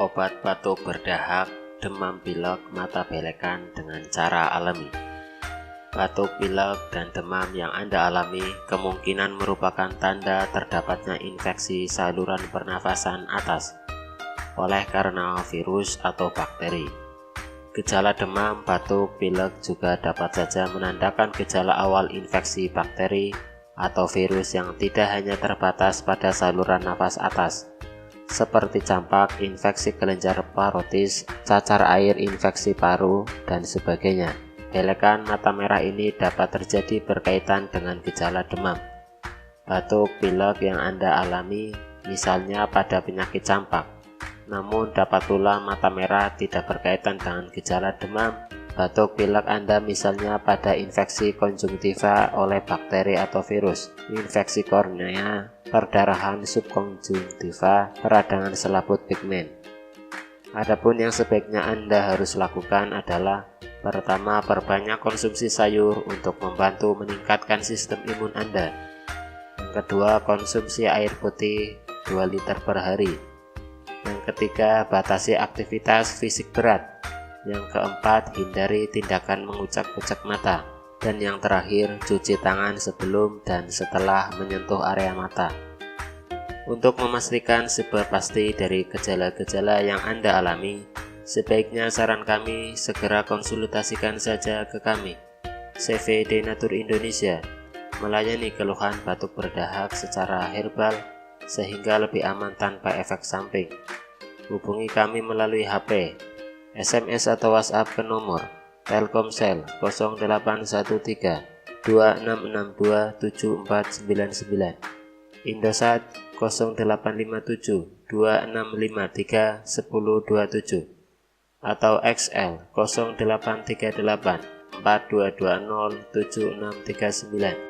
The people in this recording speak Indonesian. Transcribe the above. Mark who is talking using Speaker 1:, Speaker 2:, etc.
Speaker 1: obat batuk berdahak, demam pilek, mata belekan dengan cara alami. Batuk, pilek, dan demam yang Anda alami kemungkinan merupakan tanda terdapatnya infeksi saluran pernafasan atas oleh karena virus atau bakteri. Gejala demam, batuk, pilek juga dapat saja menandakan gejala awal infeksi bakteri atau virus yang tidak hanya terbatas pada saluran nafas atas, seperti campak, infeksi kelenjar parotis, cacar air, infeksi paru, dan sebagainya. Belekan mata merah ini dapat terjadi berkaitan dengan gejala demam, batuk, pilek yang Anda alami, misalnya pada penyakit campak. Namun dapat pula mata merah tidak berkaitan dengan gejala demam, batuk, pilek Anda misalnya pada infeksi konjungtiva oleh bakteri atau virus, infeksi kornea, perdarahan subkonjungtiva, peradangan selaput pigmen. Adapun yang sebaiknya Anda harus lakukan adalah: pertama, perbanyak konsumsi sayur untuk membantu meningkatkan sistem imun Anda. Yang kedua, konsumsi air putih 2 liter per hari. Yang ketiga, batasi aktivitas fisik berat. Yang keempat, hindari tindakan mengucak-ucak mata. Dan yang terakhir, cuci tangan sebelum dan setelah menyentuh area mata. Untuk memastikan sebar pasti dari gejala-gejala yang Anda alami, sebaiknya saran kami segera konsultasikan saja ke kami, CV Denatur Indonesia, melayani keluhan batuk berdahak secara herbal sehingga lebih aman tanpa efek samping. Hubungi kami melalui HP, SMS atau WhatsApp ke nomor Telkomsel 0813 2662 7499, Indosat 0857 2653 1027, atau XL 0838 4220 7639.